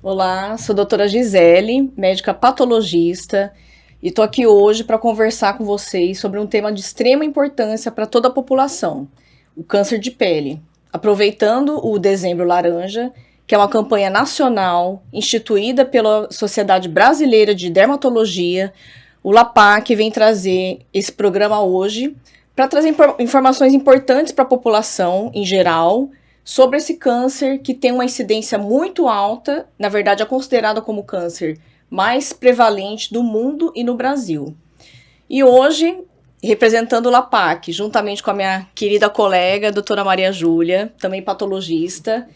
Olá, sou a doutora Gisele, médica patologista, e estou aqui hoje para conversar com vocês sobre um tema de extrema importância para toda a população, o câncer de pele. Aproveitando o Dezembro Laranja, que é uma campanha nacional instituída pela Sociedade Brasileira de Dermatologia, o LAPAC vem trazer esse programa hoje para trazer informações importantes para a população em geral, sobre esse câncer que tem uma incidência muito alta, na verdade é considerado como o câncer mais prevalente do mundo e no Brasil. E hoje, representando o LAPAC, juntamente com a minha querida colega, a doutora Maria Júlia, também patologista,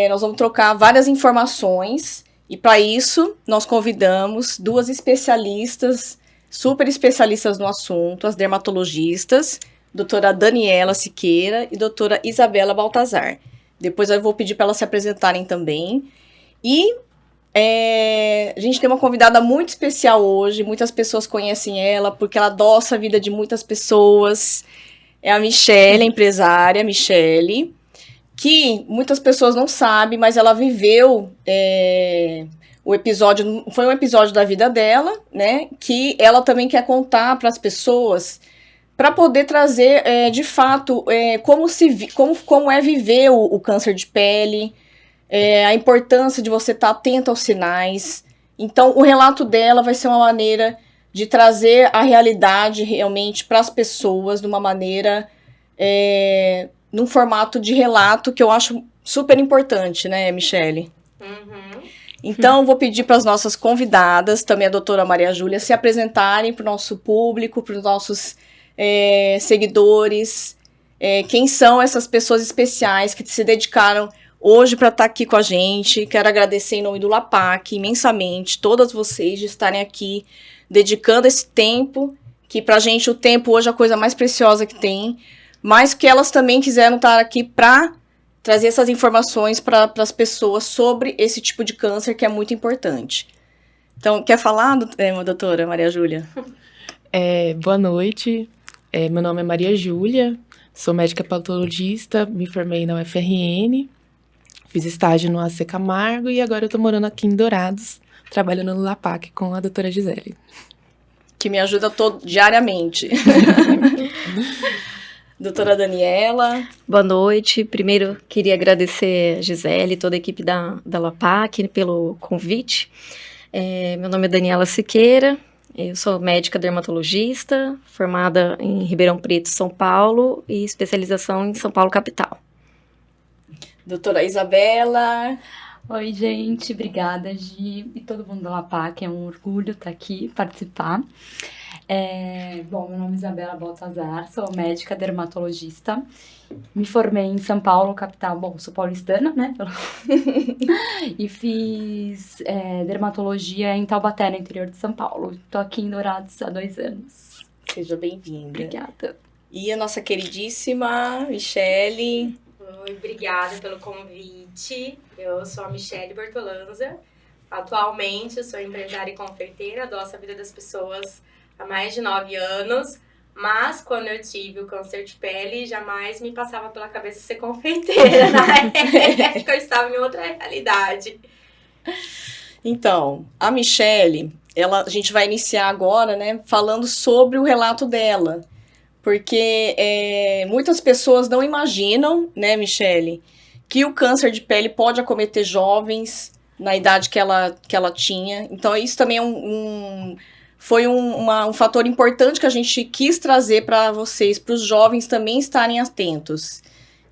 nós vamos trocar várias informações e para isso nós convidamos duas especialistas, super especialistas no assunto, as dermatologistas, doutora Daniela Siqueira e doutora Isabela Baltazar. Depois eu vou pedir para elas se apresentarem também. E a gente tem uma convidada muito especial hoje, muitas pessoas conhecem ela, porque ela adoça a vida de muitas pessoas. É a Michele, a empresária Michele, que muitas pessoas não sabem, mas ela viveu o episódio, foi um episódio da vida dela, né, que ela também quer contar para as pessoas, para poder trazer, de fato, como é viver o câncer de pele, a importância de você estar atento aos sinais. Então, o relato dela vai ser uma maneira de trazer a realidade realmente para as pessoas, de uma maneira, num formato de relato, que eu acho super importante, né, Michele? Uhum. Então, vou pedir para as nossas convidadas, também a doutora Maria Júlia, se apresentarem para o nosso público, para os nossos seguidores, quem são essas pessoas especiais que se dedicaram hoje para estar aqui com a gente. Quero agradecer em nome do LAPAC imensamente todas vocês de estarem aqui dedicando esse tempo, que pra gente o tempo hoje é a coisa mais preciosa que tem, mas que elas também quiseram estar aqui para trazer essas informações para as pessoas sobre esse tipo de câncer que é muito importante. Então, quer falar, doutora Maria Júlia? Boa noite. Meu nome é Maria Júlia, sou médica patologista, me formei na UFRN, fiz estágio no AC Camargo e agora eu tô morando aqui em Dourados, trabalhando no LAPAC com a doutora Gisele. Que me ajuda diariamente. Doutora Daniela. Boa noite. Primeiro, queria agradecer a Gisele e toda a equipe da LAPAC pelo convite. Meu nome é Daniela Siqueira. Eu sou médica dermatologista, formada em Ribeirão Preto, São Paulo, e especialização em São Paulo, capital. Doutora Isabela. Oi, gente. Obrigada, Gi. E todo mundo da LAPAC. É um orgulho estar aqui, participar. Bom, meu nome é Isabela Baltazar, sou médica dermatologista. Me formei em São Paulo, capital. Bom, sou paulistana, né? E fiz dermatologia em Taubaté, no interior de São Paulo. Estou aqui em Dourados há 2 anos. Seja bem-vinda. Obrigada. E a nossa queridíssima Michele. Oi, obrigada pelo convite. Eu sou a Michele Bertolanza. Atualmente, eu sou empresária e confeiteira, adoço a vida das pessoas há mais de 9 anos. Mas, quando eu tive o câncer de pele, jamais me passava pela cabeça ser confeiteira, né? Acho que eu estava em outra realidade. Então, a Michele, a gente vai iniciar agora, né, falando sobre o relato dela. Porque muitas pessoas não imaginam, né, Michele, que o câncer de pele pode acometer jovens na idade que ela tinha. Então, isso também foi um fator importante que a gente quis trazer para vocês, para os jovens também estarem atentos.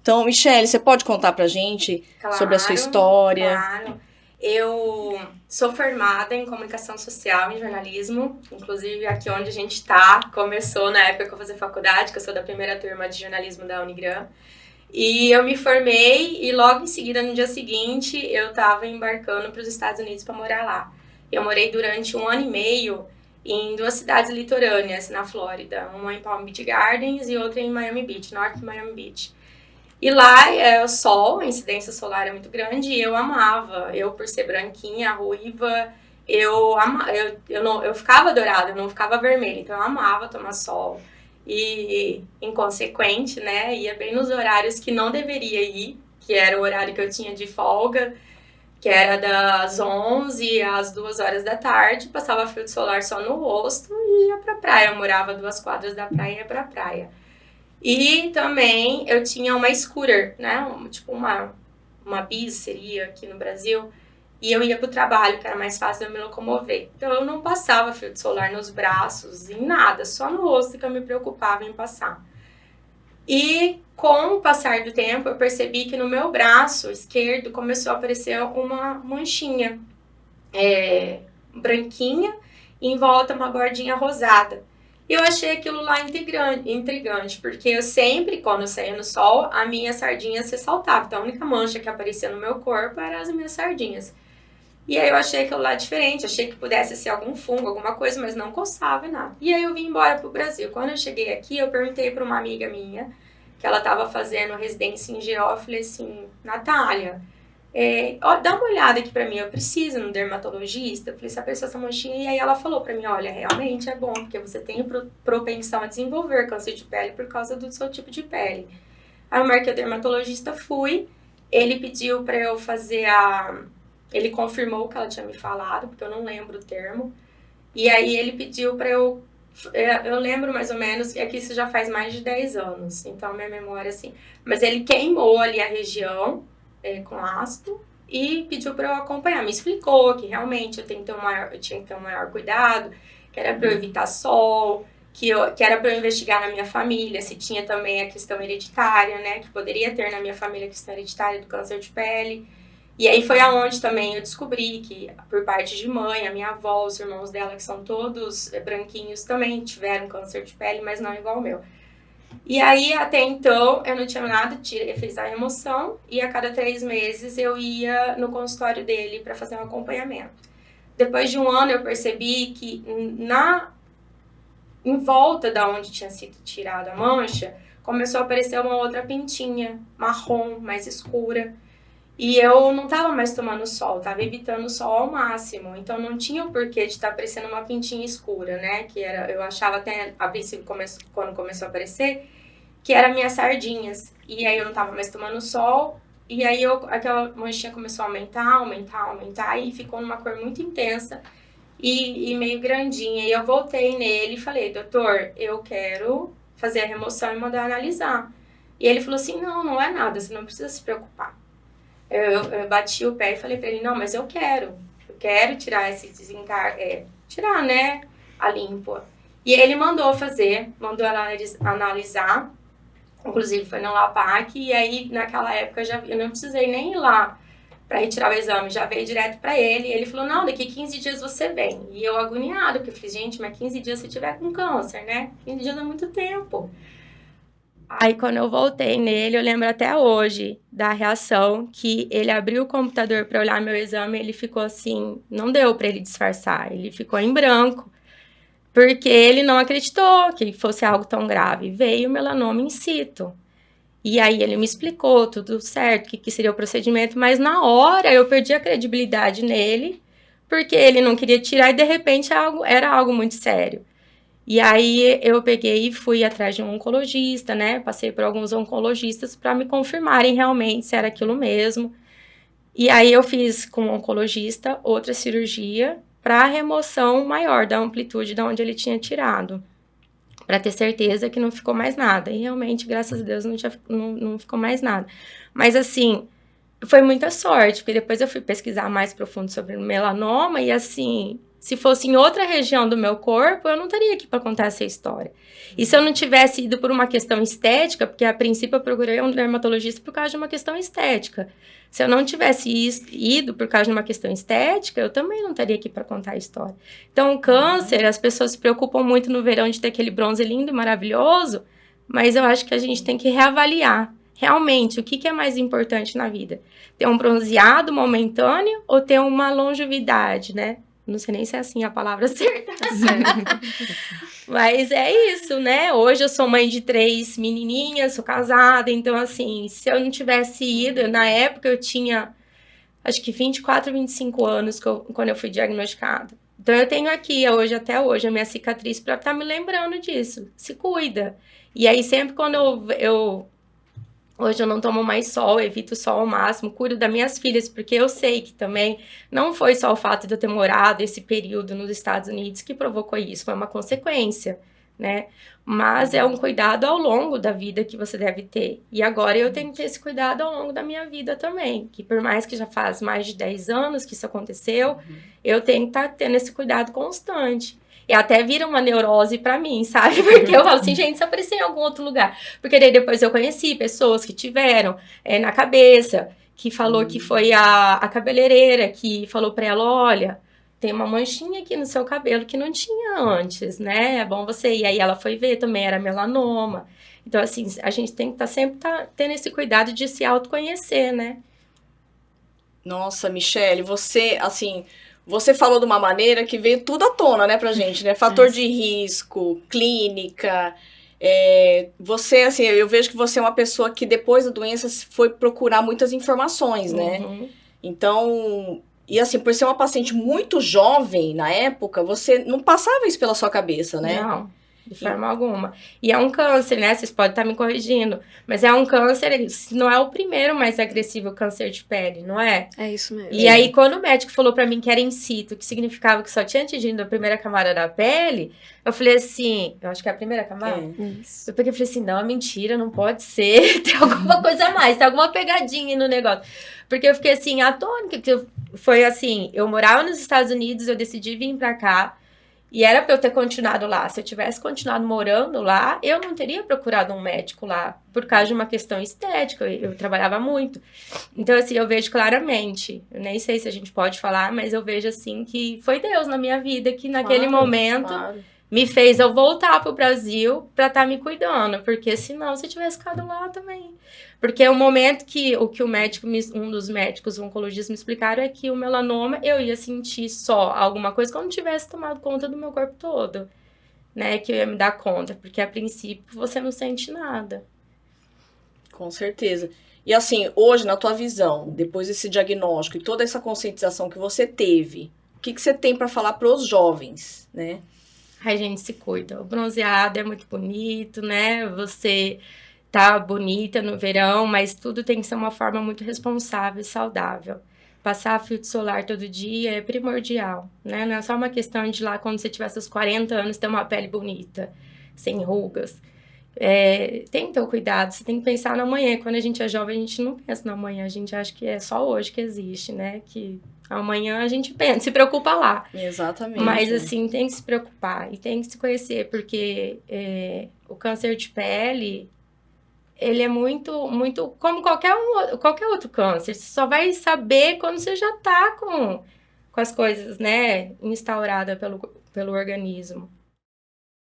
Então, Michele, você pode contar para a gente sobre a sua história? Claro. Eu sou formada em comunicação social e jornalismo, inclusive aqui onde a gente está, começou na época que eu fazia faculdade, que eu sou da primeira turma de jornalismo da Unigran. E eu me formei e logo em seguida, no dia seguinte, eu estava embarcando para os Estados Unidos para morar lá. Eu morei durante 1 ano e meio em 2 cidades litorâneas na Flórida, uma em Palm Beach Gardens e outra em Miami Beach, norte de Miami Beach. E lá é o sol, a incidência solar é muito grande e eu amava. Eu, por ser branquinha, ruiva, eu ficava dourada, eu não ficava vermelha. Então eu amava tomar sol. E, inconsequente, né, ia bem nos horários que não deveria ir, que era o horário que eu tinha de folga, que era das 11 às 2 horas da tarde, passava filtro solar só no rosto e ia pra praia. Eu morava a 2 quadras da praia e ia pra praia. E também eu tinha uma scooter, né? Tipo uma bis seria aqui no Brasil. E eu ia pro trabalho, que era mais fácil de eu me locomover. Então eu não passava filtro solar nos braços, em nada, só no rosto que eu me preocupava em passar. E com o passar do tempo, eu percebi que no meu braço esquerdo começou a aparecer uma manchinha branquinha e em volta uma bordinha rosada. E eu achei aquilo lá intrigante, porque eu sempre, quando eu saía no sol, a minha sardinha se saltava. Então a única mancha que aparecia no meu corpo eram as minhas sardinhas. E aí eu achei aquilo lá diferente, achei que pudesse ser algum fungo, alguma coisa, mas não coçava e nada. E aí eu vim embora pro Brasil. Quando eu cheguei aqui, eu perguntei para uma amiga minha, que ela estava fazendo residência em GO, eu falei assim, Natália, dá uma olhada aqui pra mim, eu preciso no dermatologista. Eu falei, se apareceu essa manchinha, e aí ela falou pra mim, olha, realmente é bom, porque você tem propensão a desenvolver câncer de pele por causa do seu tipo de pele. Aí eu marquei o dermatologista, fui, ele pediu pra eu fazer ele confirmou o que ela tinha me falado, porque eu não lembro o termo. E aí ele pediu pra eu lembro mais ou menos, é que isso já faz mais de 10 anos, então minha memória assim. Mas ele queimou ali a região com ácido e pediu pra eu acompanhar. Me explicou que realmente eu tinha que ter um maior cuidado, que era pra eu evitar sol, que era pra eu investigar na minha família, se tinha também a questão hereditária, né? Que poderia ter na minha família a questão hereditária do câncer de pele. E aí foi aonde também eu descobri que, por parte de mãe, a minha avó, os irmãos dela, que são todos branquinhos, também tiveram câncer de pele, mas não igual o meu. E aí, até então, eu não tinha nada, fiz a remoção, e a cada 3 meses eu ia no consultório dele para fazer um acompanhamento. Depois de 1 ano, eu percebi que em volta da onde tinha sido tirada a mancha, começou a aparecer uma outra pintinha, marrom, mais escura. E eu não tava mais tomando sol, tava evitando o sol ao máximo. Então não tinha o porquê de estar aparecendo uma pintinha escura, né? Que eu achava até, a princípio, quando começou a aparecer, que eram minhas sardinhas. E aí eu não tava mais tomando sol. E aí aquela manchinha começou a aumentar. E ficou numa cor muito intensa e meio grandinha. E eu voltei nele e falei, doutor, eu quero fazer a remoção e mandar analisar. E ele falou assim, não é nada, você não precisa se preocupar. Eu bati o pé e falei pra ele, não, mas eu quero tirar esse tirar, né, a limpo. E ele mandou analisar, inclusive foi no LAPAC, e aí naquela época eu não precisei nem ir lá pra retirar o exame, já veio direto pra ele, e ele falou, não, daqui 15 dias você vem. E eu agoniado, porque eu falei, gente, mas 15 dias se tiver com câncer, né, 15 dias é muito tempo. Aí, quando eu voltei nele, eu lembro até hoje da reação que ele abriu o computador para olhar meu exame, ele ficou assim, não deu para ele disfarçar, ele ficou em branco, porque ele não acreditou que fosse algo tão grave. Veio melanoma in situ. E aí ele me explicou tudo certo, o que seria o procedimento, mas na hora eu perdi a credibilidade nele, porque ele não queria tirar e de repente era algo muito sério. E aí eu peguei e fui atrás de um oncologista, né? Passei por alguns oncologistas para me confirmarem realmente se era aquilo mesmo. E aí eu fiz com o oncologista outra cirurgia para remoção maior da amplitude de onde ele tinha tirado, para ter certeza que não ficou mais nada. E realmente, graças a Deus, não ficou mais nada. Mas assim, foi muita sorte, porque depois eu fui pesquisar mais profundo sobre melanoma e assim, se fosse em outra região do meu corpo, eu não estaria aqui para contar essa história. E se eu não tivesse ido por uma questão estética, porque a princípio eu procurei um dermatologista por causa de uma questão estética. Se eu não tivesse ido por causa de uma questão estética, eu também não estaria aqui para contar a história. Então, o câncer, as pessoas se preocupam muito no verão de ter aquele bronze lindo e maravilhoso, mas eu acho que a gente tem que reavaliar. Realmente, o que é mais importante na vida? Ter um bronzeado momentâneo ou ter uma longevidade, né? Não sei nem se é assim a palavra certa. Mas é isso, né? Hoje eu sou mãe de 3 menininhas, sou casada, então assim, se eu não tivesse ido, na época eu tinha, acho que 24, 25 anos quando eu fui diagnosticada. Então eu tenho aqui, até hoje, a minha cicatriz para estar me lembrando disso. Se cuida. E aí sempre quando eu Hoje eu não tomo mais sol, evito o sol ao máximo, cuido das minhas filhas, porque eu sei que também não foi só o fato de eu ter morado esse período nos Estados Unidos que provocou isso, foi uma consequência, né? Mas é um cuidado ao longo da vida que você deve ter. E agora eu tenho que ter esse cuidado ao longo da minha vida também, que por mais que já faz mais de 10 anos que isso aconteceu, eu tenho que estar tendo esse cuidado constante. E até vira uma neurose pra mim, sabe? Porque eu falo assim, gente, se aparecer em algum outro lugar. Porque daí depois eu conheci pessoas que tiveram na cabeça, que falou que foi a cabeleireira que falou pra ela, olha, tem uma manchinha aqui no seu cabelo que não tinha antes, né? É bom você ir. Aí ela foi ver também, era melanoma. Então, assim, a gente tem que estar sempre tendo esse cuidado de se autoconhecer, né? Nossa, Michele, você, assim, você falou de uma maneira que veio tudo à tona, né, pra gente, né? Fator de risco, clínica. Você, assim, eu vejo que você é uma pessoa que depois da doença foi procurar muitas informações, né? Uhum. Então, e assim, por ser uma paciente muito jovem na época, você não passava isso pela sua cabeça, né? Não, de forma alguma. E é um câncer, né? Vocês podem estar me corrigindo. Mas é um câncer, não é o primeiro mais agressivo câncer de pele, não é? É isso mesmo. E aí, quando o médico falou pra mim que era in situ, que significava que só tinha atingido a primeira camada da pele, eu falei assim, eu acho que é a primeira camada? Isso. Eu peguei e falei assim, não, é mentira, não pode ser, tem alguma coisa a mais, tem alguma pegadinha no negócio. Porque eu fiquei assim, atônica, que foi assim, eu morava nos Estados Unidos, eu decidi vir pra cá, e era pra eu ter continuado lá. Se eu tivesse continuado morando lá, eu não teria procurado um médico lá, por causa de uma questão estética, eu trabalhava muito. Então, assim, eu vejo claramente, eu nem sei se a gente pode falar, mas eu vejo, assim, que foi Deus na minha vida, que naquele momento me fez eu voltar pro Brasil pra estar me cuidando, porque senão, se eu tivesse ficado lá também. Porque é o momento que o médico, um dos médicos oncologistas me explicaram é que o melanoma eu ia sentir só alguma coisa quando tivesse tomado conta do meu corpo todo, né? Que eu ia me dar conta, porque a princípio você não sente nada. Com certeza. E assim, hoje, na tua visão, depois desse diagnóstico e toda essa conscientização que você teve, o que você tem para falar para os jovens, né? A gente se cuida. O bronzeado é muito bonito, né? Você tá bonita no verão, mas tudo tem que ser uma forma muito responsável e saudável. Passar filtro solar todo dia é primordial, né? Não é só uma questão de lá, quando você tiver seus 40 anos, ter uma pele bonita, sem rugas. Tem que ter o cuidado, você tem que pensar na manhã. Quando a gente é jovem, a gente não pensa na manhã, a gente acha que é só hoje que existe, né? Que amanhã a gente pensa, se preocupa lá. Exatamente. Mas, assim, tem que se preocupar e tem que se conhecer, porque o câncer de pele, ele é muito, muito como qualquer outro câncer. Você só vai saber quando você já tá com as coisas, né, instauradas pelo organismo.